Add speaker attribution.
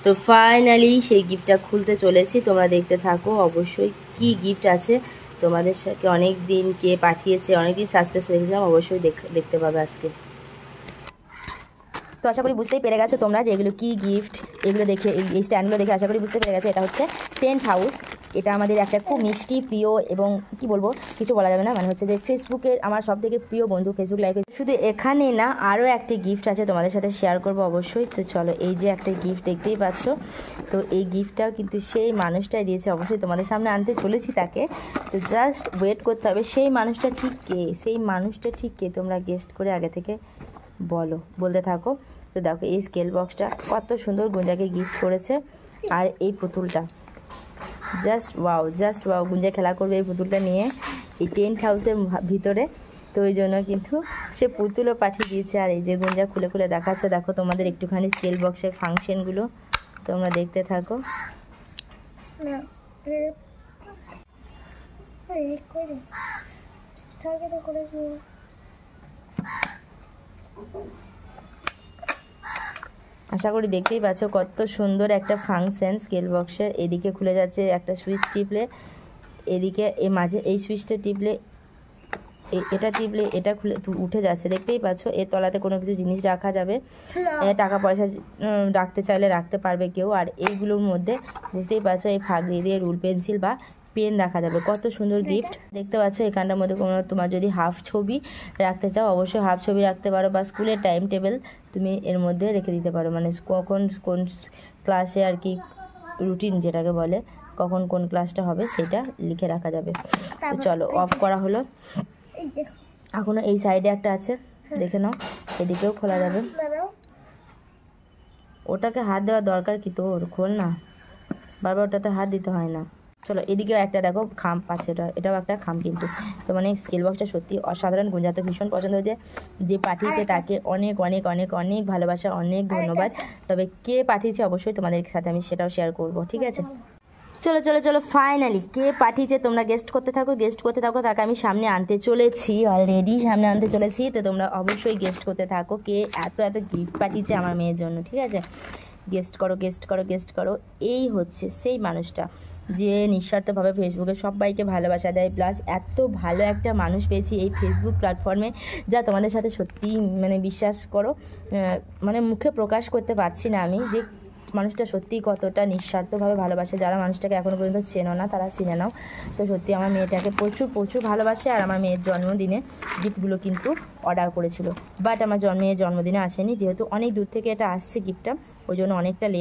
Speaker 1: তো ফাইনালি সেই গিফটটা খুলতে চলেছি, তোমরা দেখতে থাকো অবশ্যই কি গিফট আছে। তোমাদের সাথে অনেক দিন কে পাঠিয়েছে, অনেক দিন সাসপেন্স রেখেছিলাম, অবশ্যই দেখতে পাবে আজকে। তো আশা করি বুঝতেই পেরে গেছো তোমরা যে এগুলো কী গিফট। এগুলো দেখে, এই স্ট্যান্ডগুলো দেখে আশা করি বুঝতে পেরে গেছো এটা হচ্ছে টেন্ট হাউস। এটা আমাদের একটা খুব মিষ্টি প্রিয় এবং কি বলবো, কিছু বলা যাবে না, মানে হচ্ছে যে ফেসবুকের আমার সব থেকে প্রিয় বন্ধু ফেসবুক লাইফে। শুধু এখানে না, আরও একটি গিফট আছে তোমাদের সাথে শেয়ার করবো অবশ্যই। তো চলো, এই যে একটা গিফট দেখতেই পাচ্ছ, তো এই গিফটটাও কিন্তু সেই মানুষটাই দিয়েছে, অবশ্যই তোমাদের সামনে আনতে চলেছি তাকে। তো জাস্ট ওয়েট করতে হবে। সেই মানুষটা ঠিক কে, সেই মানুষটা ঠিক কে তোমরা গেস্ট করে আগে থেকে বলতে থাকো। তো দেখো এই স্কেল বক্সটা কত সুন্দর গুঞ্জাকে গিফট করেছে, আর এই পুতুলটা জাস্ট ওয়াও, গুঞ্জা খেলা করবে এই পুতুলটা নিয়ে এই টেন্ট হাউসের ভিতরে। তো ওই জন্য কিন্তু সে পুতুলও পাঠিয়ে দিয়েছে। আর এই যে গুঞ্জা খুলে খুলে দেখাচ্ছে, দেখো তোমাদের একটুখানি স্কেল বক্সের ফাংশনগুলো তোমরা দেখতে থাকো। আশা করি দেখতেই পাচ্ছ কত সুন্দর একটা ফাংশন স্কেল বক্সের। এদিকে খুলে যাচ্ছে একটা সুইচ টিপলে, এদিকে এই মাঝে এই সুইচটা টিপলে, এটা টিপলে এটা খুলে উঠে যাচ্ছে, দেখতেই পাচ্ছ। এর তলাতে কোনো কিছু জিনিস রাখা যাবে, টাকা পয়সা রাখতে চাইলে রাখতে পারবে কেউ। আর এইগুলোর মধ্যে বুঝতেই পারছো এই ফাঁক দিয়ে রুল পেন্সিল বা পেন রাখা যাবে। কত সুন্দর গিফট দেখতে পাচ্ছ। এখানটার মধ্যে কোনো তোমার যদি হাফ ছবি রাখতে চাও, অবশ্যই হাফ ছবি রাখতে পারো, বা স্কুলের টাইম টেবিল তুমি এর মধ্যে রেখে দিতে পারো, মানে কখন কোন ক্লাসে আর কি রুটিন যেটাকে বলে, কখন কোন ক্লাসটা হবে সেটা লিখে রাখা যাবে। তো চলো অফ করা হলো। এখনো এই সাইডে একটা আছে, দেখে নাও, এদিকেও খোলা যাবে। ওটাকে হাত দেওয়ার দরকার কি তোর, খোল না, বারবার ওটাতে হাত দিতে হয় না। চলো এদিকেও একটা দেখো খাম আছে, এটাও একটা খাম কিন্তু। তো মানে স্কেল বক্সটা সত্যি অসাধারণ, গুঞ্জা তো ভীষণ পছন্দ হয়েছে। যে পাঠিয়েছে তাকে অনেক অনেক অনেক অনেক ভালোবাসা, অনেক ধন্যবাদ। তবে কে পাঠিয়েছে অবশ্যই তোমাদের সাথে আমি সেটাও শেয়ার করব, ঠিক আছে। চলো ফাইনালি কে পাঠিয়েছে তোমরা গেস্ট করতে থাকো, তাকে আমি সামনে আনতে চলেছি, অলরেডি সামনে আনতে চলেছি। তো তোমরা অবশ্যই গেস্ট করতে থাকো কে এত গিফট পাঠিয়েছে আমার মেয়ের জন্য, ঠিক আছে। গেস্ট করো। এই হচ্ছে সেই মানুষটা যে নিঃস্বার্থভাবে ফেসবুকে সবাইকে ভালোবাসা দেয়, প্লাস এত ভালো একটা মানুষ পেয়েছি এই ফেসবুক প্ল্যাটফর্মে, যা তোমাদের সাথে সত্যি মানে বিশ্বাস করো, মানে মুখে প্রকাশ করতে পারছি না আমি, যে মানুষটা সত্যিই কতটা নিঃস্বার্থভাবে ভালোবাসে। যারা মানুষটাকে এখনও পর্যন্ত চেনো না তারা চিনে নাও। তো সত্যি আমার মেয়েটাকে প্রচুর ভালোবাসে। আর আমার মেয়ের জন্মদিনে গিফটগুলো কিন্তু অর্ডার করেছিল, বাট আমার মেয়ের জন্মদিনে আসেনি, যেহেতু অনেক দূর থেকে এটা আসছে গিফটটা, ওই জন্য অনেকটা লেট